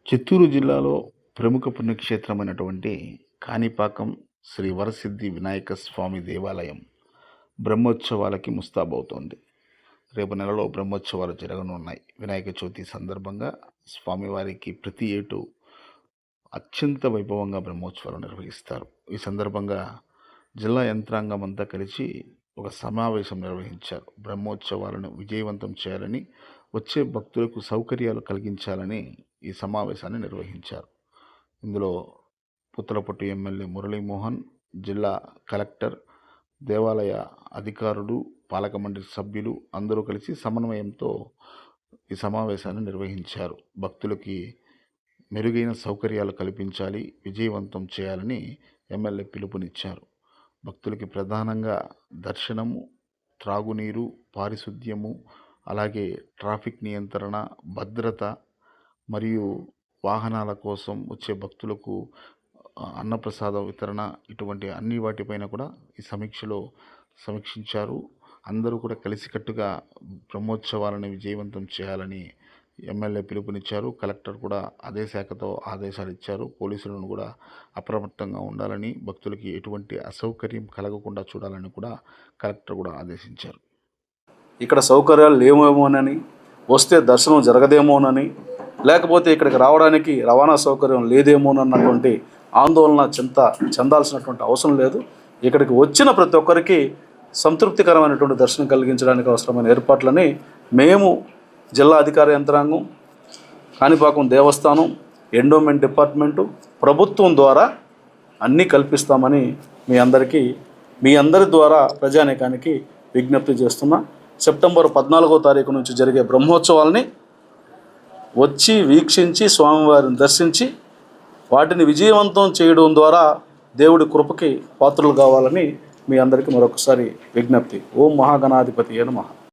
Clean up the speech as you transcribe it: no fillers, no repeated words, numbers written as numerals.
చిత్తూరు జిల్లాలో ప్రముఖ పుణ్యక్షేత్రమైనటువంటి కాణిపాకం శ్రీ వరసిద్ధి వినాయక స్వామి దేవాలయం బ్రహ్మోత్సవాలకి ముస్తాబవుతోంది. రేపు నెలలో బ్రహ్మోత్సవాలు జరగనున్నాయి. వినాయక చవితి సందర్భంగా స్వామివారికి ప్రతి ఏటూ అత్యంత వైభవంగా బ్రహ్మోత్సవాలు నిర్వహిస్తారు. ఈ సందర్భంగా జిల్లా యంత్రాంగం అంతా కలిసి ఒక సమావేశం నిర్వహించారు. బ్రహ్మోత్సవాలను విజయవంతం చేయాలని, వచ్చే భక్తులకు సౌకర్యాలు కలిగించాలని ఈ సమావేశాన్ని నిర్వహించారు. ఇందులో పుత్తలపట్టు ఎమ్మెల్యే మురళీమోహన్, జిల్లా కలెక్టర్, దేవాలయ అధికారులు, పాలక మండలి సభ్యులు అందరూ కలిసి సమన్వయంతో ఈ సమావేశాన్ని నిర్వహించారు. భక్తులకి మెరుగైన సౌకర్యాలు కల్పించాలి, విజయవంతం చేయాలని ఎమ్మెల్యే పిలుపునిచ్చారు. భక్తులకి ప్రధానంగా దర్శనము, త్రాగునీరు, పారిశుద్ధ్యము, అలాగే ట్రాఫిక్ నియంత్రణ, భద్రత మరియు వాహనాల కోసం వచ్చే భక్తులకు అన్నప్రసాద వితరణ, ఇటువంటి అన్ని వాటిపైన కూడా ఈ సమీక్షలో సమీక్షించారు. అందరూ కూడా కలిసికట్టుగా బ్రహ్మోత్సవాలను విజయవంతం చేయాలని ఎమ్మెల్యే పిలుపునిచ్చారు. కలెక్టర్ కూడా అదే శాఖతో ఆదేశాలు ఇచ్చారు. పోలీసులను కూడా అప్రమత్తంగా ఉండాలని, భక్తులకి ఎటువంటి అసౌకర్యం కలగకుండా చూడాలని కూడా కలెక్టర్ కూడా ఆదేశించారు. ఇక్కడ సౌకర్యాలు లేవేమోనని, వస్తే దర్శనం జరగదేమోనని, లేకపోతే ఇక్కడికి రావడానికి రవాణా సౌకర్యం లేదేమోనన్నటువంటి ఆందోళన చెందాల్సినటువంటి అవసరం లేదు. ఇక్కడికి వచ్చిన ప్రతి ఒక్కరికి సంతృప్తికరమైనటువంటి దర్శనం కలిగించడానికి అవసరమైన ఏర్పాట్లని మేము జిల్లా అధికార యంత్రాంగం, కాణిపాకం దేవస్థానం, ఎండోమెంట్ డిపార్ట్మెంటు, ప్రభుత్వం ద్వారా అన్నీ కల్పిస్తామని మీ అందరి ద్వారా ప్రజానీకానికి విజ్ఞప్తి చేస్తున్నా. సెప్టెంబర్ 14వ తారీఖు నుంచి జరిగే బ్రహ్మోత్సవాల్ని వచ్చి వీక్షించి స్వామివారిని దర్శించి వాటిని విజయవంతం చేయడం ద్వారా దేవుడి కృపకి పాత్రలు కావాలని మీ అందరికీ మరొకసారి విజ్ఞప్తి. ఓం మహాగణాధిపతియే నమః.